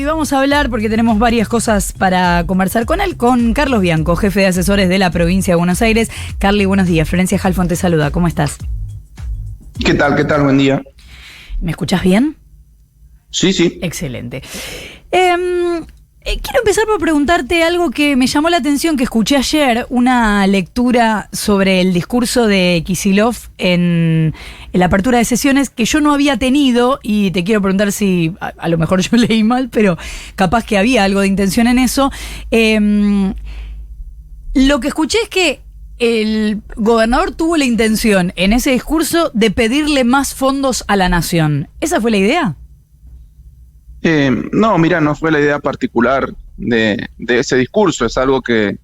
y vamos a hablar, porque tenemos varias cosas para conversar con él, con Carlos Bianco, jefe de asesores de la provincia de Buenos Aires. Carly, buenos días. Florencia Halfon te saluda. ¿Cómo estás? ¿Qué tal? Buen día. ¿Me escuchás bien? Sí, sí. Excelente. Quiero empezar por preguntarte algo que me llamó la atención, que escuché ayer, una lectura sobre el discurso de Kicillof en la apertura de sesiones que yo no había tenido, y te quiero preguntar si a lo mejor yo leí mal, pero capaz que había algo de intención en eso. Lo que escuché es que el gobernador tuvo la intención en ese discurso de pedirle más fondos a la nación. ¿Esa fue la idea? No, mira, no fue la idea particular de ese discurso. Es algo que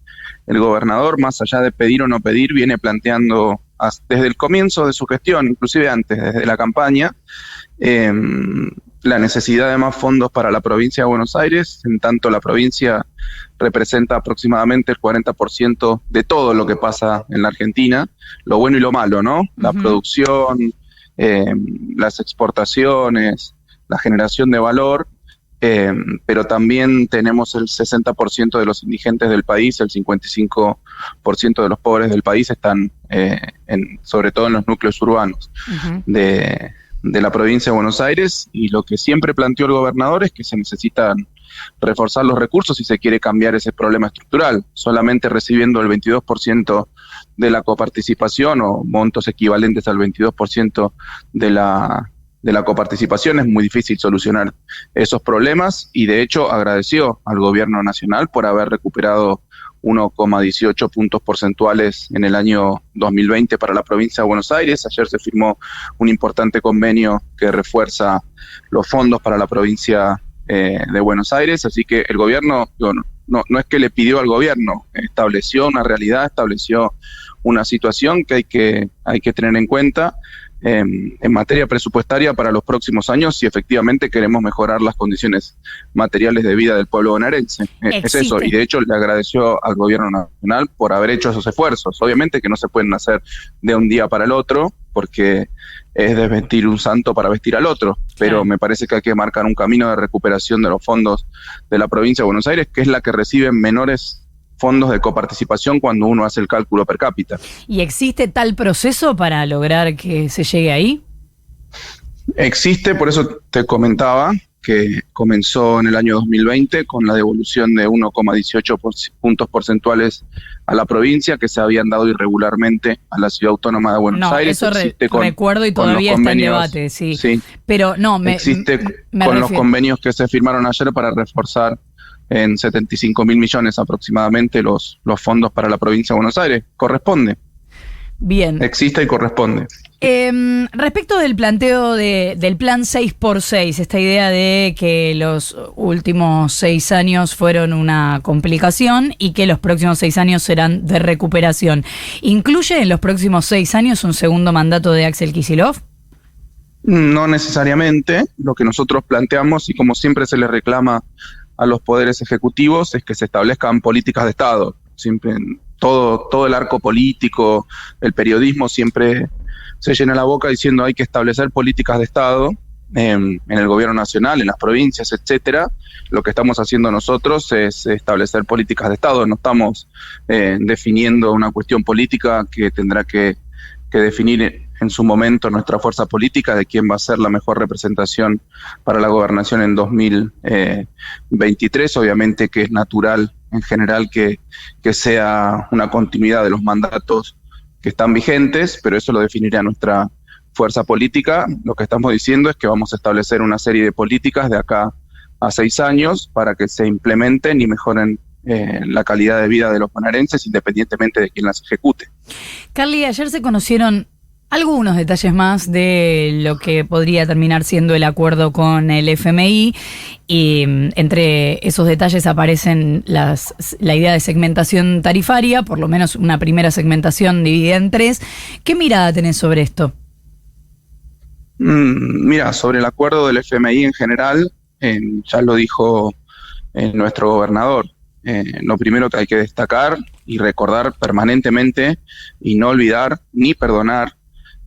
el gobernador, más allá de pedir o no pedir, viene planteando desde el comienzo de su gestión, inclusive antes, desde la campaña, la necesidad de más fondos para la provincia de Buenos Aires. En tanto, la provincia representa aproximadamente el 40% de todo lo que pasa en la Argentina, lo bueno y lo malo, ¿no? La producción, las exportaciones, la generación de valor, pero también tenemos el 60% de los indigentes del país, el 55% de los pobres del país están sobre todo en los núcleos urbanos de la provincia de Buenos Aires, y lo que siempre planteó el gobernador es que se necesitan reforzar los recursos si se quiere cambiar ese problema estructural. Solamente recibiendo el 22% de la coparticipación o montos equivalentes al 22% de la coparticipación es muy difícil solucionar esos problemas, y de hecho agradeció al gobierno nacional por haber recuperado 1,18 puntos porcentuales en el año 2020 para la provincia de Buenos Aires. Ayer se firmó un importante convenio que refuerza los fondos para la provincia de Buenos Aires, así que el gobierno no es que le pidió al gobierno, estableció una realidad, estableció una situación que hay que tener en cuenta en materia presupuestaria para los próximos años, si efectivamente queremos mejorar las condiciones materiales de vida del pueblo bonaerense. Es eso, y de hecho le agradeció al gobierno nacional por haber hecho esos esfuerzos. Obviamente que no se pueden hacer de un día para el otro, porque es desvestir un santo para vestir al otro, pero me parece que hay que marcar un camino de recuperación de los fondos de la provincia de Buenos Aires, que es la que recibe menores fondos de coparticipación cuando uno hace el cálculo per cápita. ¿Y existe tal proceso para lograr que se llegue ahí? Existe, por eso te comentaba que comenzó en el año 2020 con la devolución de 1,18 puntos porcentuales a la provincia, que se habían dado irregularmente a la Ciudad Autónoma de Buenos Aires. Eso recuerdo, y todavía está en debate, sí. Pero no, existe con los convenios que se firmaron ayer para reforzar en 75.000 millones aproximadamente los fondos para la provincia de Buenos Aires. Corresponde. Bien. Existe y corresponde. Respecto del planteo del plan 6x6, esta idea de que los últimos 6 años fueron una complicación y que los próximos 6 años serán de recuperación, ¿incluye en los próximos 6 años un segundo mandato de Axel Kicillof? No necesariamente. Lo que nosotros planteamos, y como siempre se le reclama a los poderes ejecutivos, es que se establezcan políticas de Estado. Siempre, todo el arco político, el periodismo siempre se llena la boca diciendo hay que establecer políticas de Estado en el gobierno nacional, en las provincias, etcétera. Lo que estamos haciendo nosotros es establecer políticas de Estado. No estamos definiendo una cuestión política que tendrá que definir en su momento nuestra fuerza política de quién va a ser la mejor representación para la gobernación en 2023. Obviamente que es natural en general que sea una continuidad de los mandatos que están vigentes, pero eso lo definirá nuestra fuerza política. Lo que estamos diciendo es que vamos a establecer una serie de políticas de acá a 6 años para que se implementen y mejoren la calidad de vida de los bonaerenses, independientemente de quién las ejecute. Carly, ayer se conocieron algunos detalles más de lo que podría terminar siendo el acuerdo con el FMI, y entre esos detalles aparecen la idea de segmentación tarifaria, por lo menos una primera segmentación dividida en 3. ¿Qué mirada tenés sobre esto? Mira, sobre el acuerdo del FMI en general, ya lo dijo nuestro gobernador. Lo primero que hay que destacar y recordar permanentemente y no olvidar ni perdonar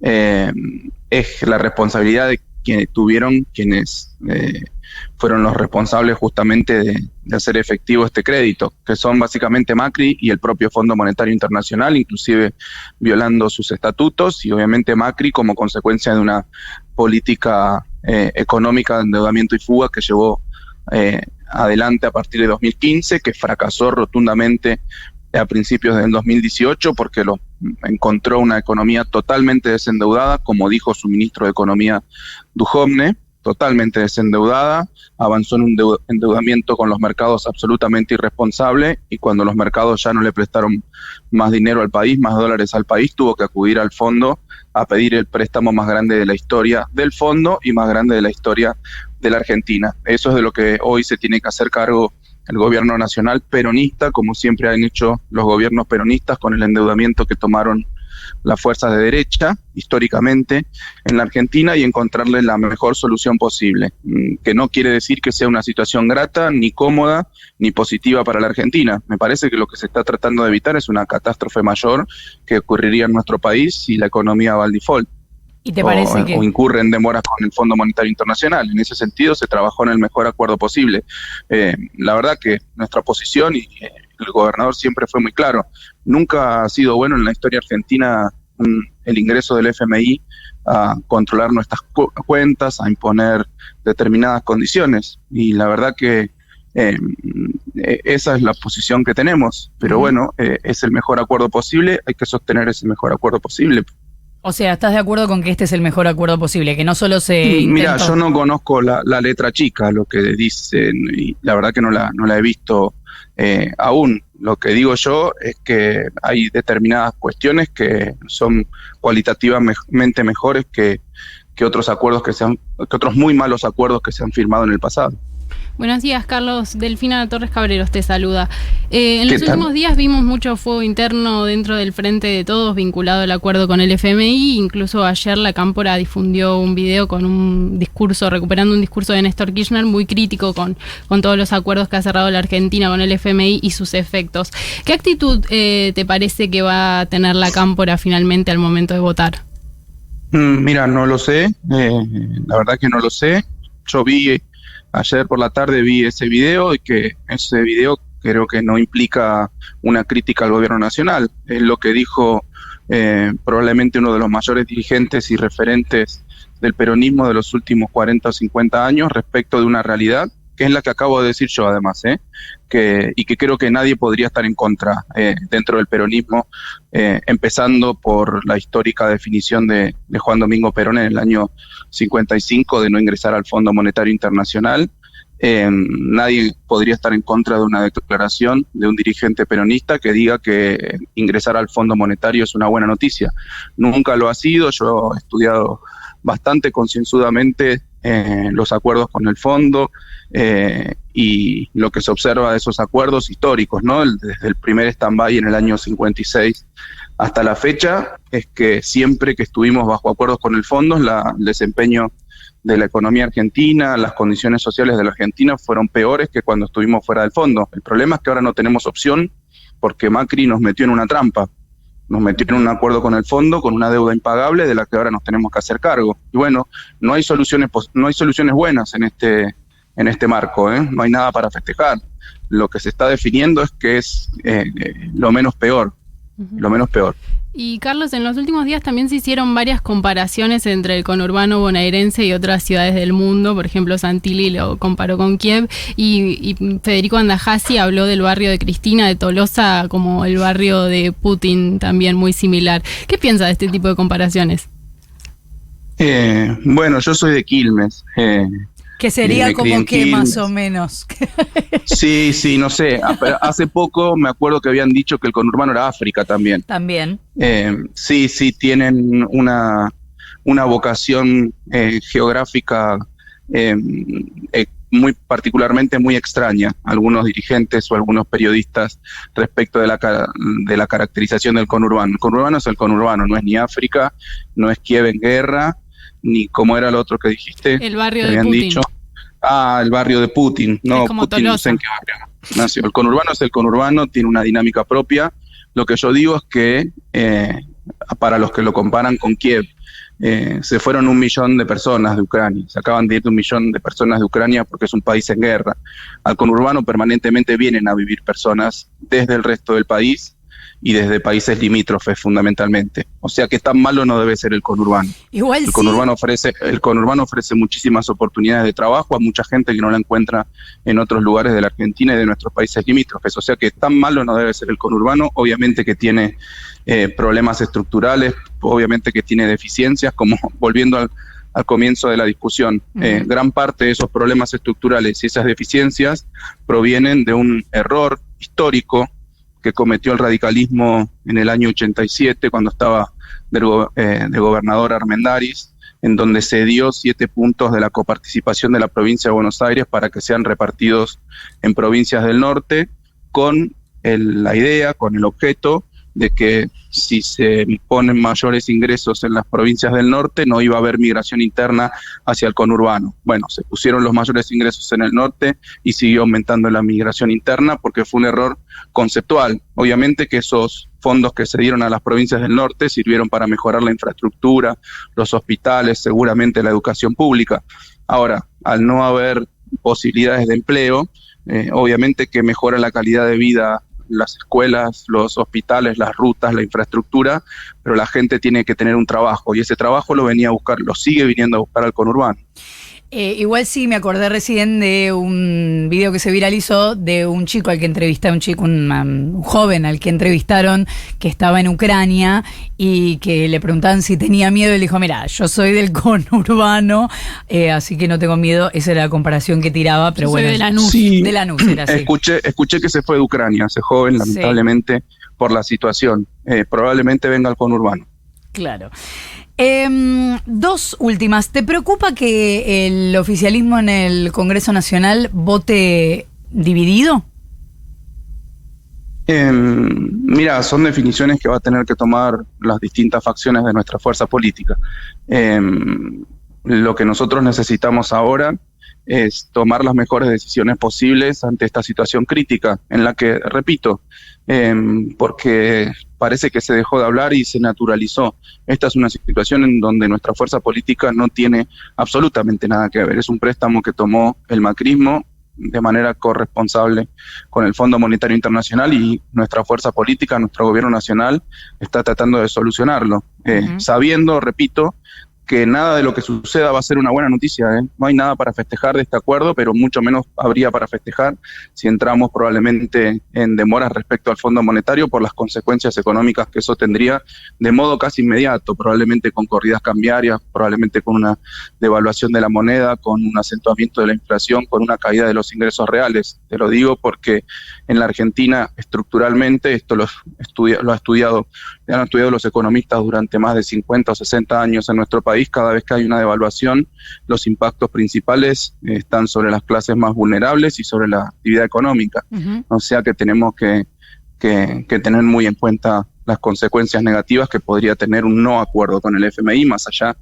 es la responsabilidad quienes fueron los responsables justamente de hacer efectivo este crédito, que son básicamente Macri y el propio Fondo Monetario Internacional, inclusive violando sus estatutos, y obviamente Macri como consecuencia de una política económica de endeudamiento y fuga que llevó adelante a partir de 2015, que fracasó rotundamente a principios del 2018 porque encontró una economía totalmente desendeudada, como dijo su ministro de Economía Duhovne, totalmente desendeudada, avanzó en un endeudamiento con los mercados absolutamente irresponsable, y cuando los mercados ya no le prestaron más dinero al país, más dólares al país, tuvo que acudir al fondo a pedir el préstamo más grande de la historia del fondo y más grande de la historia de la Argentina. Eso es de lo que hoy se tiene que hacer cargo el gobierno nacional peronista, como siempre han hecho los gobiernos peronistas con el endeudamiento que tomaron las fuerzas de derecha históricamente en la Argentina, y encontrarle la mejor solución posible, que no quiere decir que sea una situación grata, ni cómoda, ni positiva para la Argentina. Me parece que lo que se está tratando de evitar es una catástrofe mayor que ocurriría en nuestro país si la economía va al default. ¿Y te parece o incurre en demoras con el Fondo Monetario Internacional? En ese sentido se trabajó en el mejor acuerdo posible. La verdad que nuestra posición, y el gobernador siempre fue muy claro, nunca ha sido bueno en la historia argentina el ingreso del FMI a controlar nuestras cuentas, a imponer determinadas condiciones, y la verdad que esa es la posición que tenemos, pero bueno, es el mejor acuerdo posible, hay que sostener ese mejor acuerdo posible. O sea, ¿estás de acuerdo con que este es el mejor acuerdo posible? Que no solo se Mira, yo no conozco la letra chica, lo que dicen, y la verdad que no la he visto aún. Lo que digo yo es que hay determinadas cuestiones que son cualitativamente mejores que otros acuerdos que otros muy malos acuerdos que se han firmado en el pasado. Buenos días, Carlos. Delfina Torres Cabreros te saluda. En los últimos días vimos mucho fuego interno dentro del Frente de Todos vinculado al acuerdo con el FMI. Incluso ayer la Cámpora difundió un video con un discurso, recuperando un discurso de Néstor Kirchner muy crítico con todos los acuerdos que ha cerrado la Argentina con el FMI y sus efectos. ¿Qué actitud te parece que va a tener la Cámpora finalmente al momento de votar? Mira, no lo sé. La verdad que no lo sé. Yo ayer por la tarde vi ese video, y que ese video creo que no implica una crítica al gobierno nacional. Es lo que dijo probablemente uno de los mayores dirigentes y referentes del peronismo de los últimos 40 o 50 años respecto de una realidad, que es la que acabo de decir yo además, y que creo que nadie podría estar en contra dentro del peronismo, empezando por la histórica definición de Juan Domingo Perón en el año 55 de no ingresar al Fondo Monetario Internacional. Nadie podría estar en contra de una declaración de un dirigente peronista que diga que ingresar al Fondo Monetario es una buena noticia. Nunca lo ha sido. Yo he estudiado bastante concienzudamente los acuerdos con el fondo y lo que se observa de esos acuerdos históricos, ¿no? Desde el primer stand-by en el año 56 hasta la fecha, es que siempre que estuvimos bajo acuerdos con el fondo, el desempeño de la economía argentina, las condiciones sociales de la Argentina fueron peores que cuando estuvimos fuera del fondo. El problema es que ahora no tenemos opción porque Macri nos metió en una trampa. Nos metió en un acuerdo con el fondo, con una deuda impagable de la que ahora nos tenemos que hacer cargo. Y bueno, no hay soluciones buenas en este marco, no hay nada para festejar. Lo que se está definiendo es que es lo menos peor, lo menos peor. Y Carlos, en los últimos días también se hicieron varias comparaciones entre el conurbano bonaerense y otras ciudades del mundo. Por ejemplo, Santilli lo comparó con Kiev y Federico Andajasi habló del barrio de Cristina de Tolosa como el barrio de Putin, también muy similar. ¿Qué piensa de este tipo de comparaciones? Bueno, yo soy de Quilmes. Que sería como que más o menos. Sí, no sé. Hace poco me acuerdo que habían dicho que el conurbano era África también. También. Sí, tienen una vocación geográfica muy particularmente muy extraña, algunos dirigentes o algunos periodistas respecto de la caracterización del conurbano. El conurbano es el conurbano, no es ni África, no es Kiev en guerra, ni como era el otro que dijiste. El barrio de Putin. Dicho. El barrio de Putin. No, es como Putin no sé en qué barrio nació. El conurbano es el conurbano, tiene una dinámica propia. Lo que yo digo es que para los que lo comparan con Kiev, se fueron 1 millón de personas de Ucrania, se acaban de ir de 1 millón de personas de Ucrania porque es un país en guerra. Al conurbano permanentemente vienen a vivir personas desde el resto del país y desde países limítrofes fundamentalmente. O sea que tan malo no debe ser el conurbano. Igual el conurbano ofrece muchísimas oportunidades de trabajo a mucha gente que no la encuentra en otros lugares de la Argentina y de nuestros países limítrofes. O sea que tan malo no debe ser el conurbano. Obviamente que tiene problemas estructurales, obviamente que tiene deficiencias, como volviendo al comienzo de la discusión. Gran parte de esos problemas estructurales y esas deficiencias provienen de un error histórico que cometió el radicalismo en el año 87, cuando estaba de gobernador Armendáriz, en donde se dio 7 puntos de la coparticipación de la provincia de Buenos Aires para que sean repartidos en provincias del norte, con la idea, con el objeto de que si se ponen mayores ingresos en las provincias del norte, no iba a haber migración interna hacia el conurbano. Bueno, se pusieron los mayores ingresos en el norte y siguió aumentando la migración interna porque fue un error conceptual. Obviamente que esos fondos que se dieron a las provincias del norte sirvieron para mejorar la infraestructura, los hospitales, seguramente la educación pública. Ahora, al no haber posibilidades de empleo, obviamente que mejora la calidad de vida las escuelas, los hospitales, las rutas, la infraestructura, pero la gente tiene que tener un trabajo y ese trabajo lo sigue viniendo a buscar al conurbano. Igual sí, me acordé recién de un video que se viralizó de un chico al que entrevistaron, un joven al que entrevistaron que estaba en Ucrania y que le preguntaban si tenía miedo y él dijo, mira, yo soy del conurbano, así que no tengo miedo. Esa era la comparación que tiraba, pero bueno. De Lanús. Sí, de Lanús era así. Escuché que se fue de Ucrania, ese joven, lamentablemente, por la situación. Probablemente venga al conurbano. Claro. 2 últimas. ¿Te preocupa que el oficialismo en el Congreso Nacional vote dividido? Mira, son definiciones que va a tener que tomar las distintas facciones de nuestra fuerza política. Lo que nosotros necesitamos ahora es tomar las mejores decisiones posibles ante esta situación crítica, en la que, repito, porque parece que se dejó de hablar y se naturalizó. Esta es una situación en donde nuestra fuerza política no tiene absolutamente nada que ver. Es un préstamo que tomó el macrismo de manera corresponsable con el Fondo Monetario Internacional y nuestra fuerza política, nuestro gobierno nacional, está tratando de solucionarlo, sabiendo, repito, que nada de lo que suceda va a ser una buena noticia, ¿eh? No hay nada para festejar de este acuerdo, pero mucho menos habría para festejar si entramos probablemente en demoras respecto al Fondo Monetario por las consecuencias económicas que eso tendría de modo casi inmediato, probablemente con corridas cambiarias, probablemente con una devaluación de la moneda, con un acentuamiento de la inflación, con una caída de los ingresos reales. Te lo digo porque en la Argentina estructuralmente, esto lo han estudiado los economistas durante más de 50 o 60 años en nuestro país. Cada vez que hay una devaluación, los impactos principales están sobre las clases más vulnerables y sobre la actividad económica. O sea que tenemos que tener muy en cuenta las consecuencias negativas que podría tener un no acuerdo con el FMI, más allá,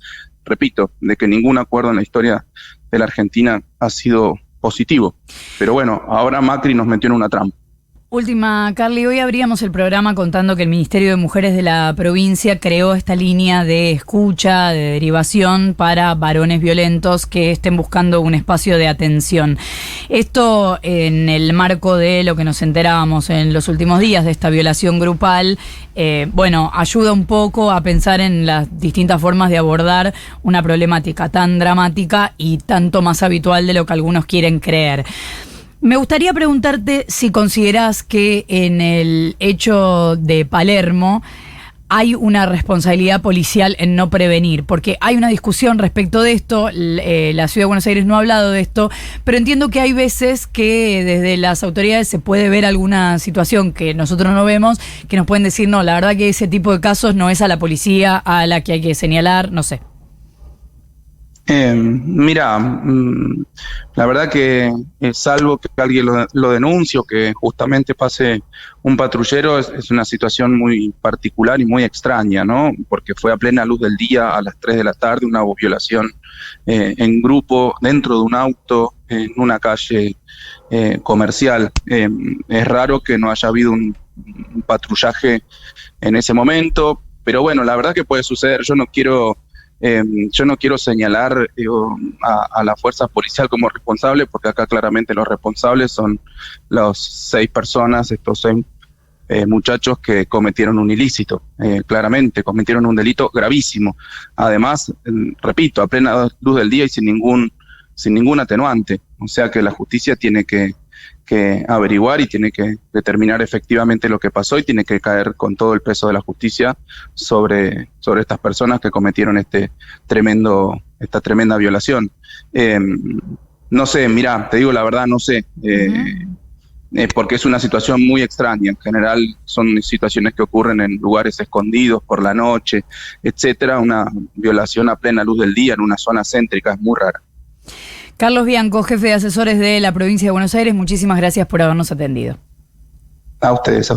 repito, de que ningún acuerdo en la historia de la Argentina ha sido positivo. Pero bueno, ahora Macri nos metió en una trampa. Última, Carly, hoy abríamos el programa contando que el Ministerio de Mujeres de la provincia creó esta línea de escucha, de derivación para varones violentos que estén buscando un espacio de atención. Esto en el marco de lo que nos enterábamos en los últimos días de esta violación grupal, ayuda un poco a pensar en las distintas formas de abordar una problemática tan dramática y tanto más habitual de lo que algunos quieren creer. Me gustaría preguntarte si considerás que en el hecho de Palermo hay una responsabilidad policial en no prevenir, porque hay una discusión respecto de esto, la Ciudad de Buenos Aires no ha hablado de esto, pero entiendo que hay veces que desde las autoridades se puede ver alguna situación que nosotros no vemos, que nos pueden decir, no, la verdad que ese tipo de casos no es a la policía a la que hay que señalar, no sé. Mira, la verdad que salvo que alguien lo denuncie o que justamente pase un patrullero, es una situación muy particular y muy extraña, ¿no? Porque fue a plena luz del día, a las 3 de la tarde, una violación en grupo, dentro de un auto, en una calle comercial. Es raro que no haya habido un patrullaje en ese momento, pero bueno, la verdad que puede suceder. Yo no quiero Yo no quiero señalar a la fuerza policial como responsable, porque acá claramente los responsables son las 6 personas, estos 6 muchachos que cometieron un ilícito, claramente, cometieron un delito gravísimo. Además, repito, a plena luz del día y sin ningún atenuante. O sea que la justicia tiene que averiguar y tiene que determinar efectivamente lo que pasó y tiene que caer con todo el peso de la justicia sobre estas personas que cometieron esta tremenda violación. No sé, mirá, te digo la verdad, no sé, porque es una situación muy extraña. En general son situaciones que ocurren en lugares escondidos por la noche, etcétera. Una violación a plena luz del día en una zona céntrica es muy rara. Carlos Bianco, jefe de asesores de la provincia de Buenos Aires, muchísimas gracias por habernos atendido. A ustedes.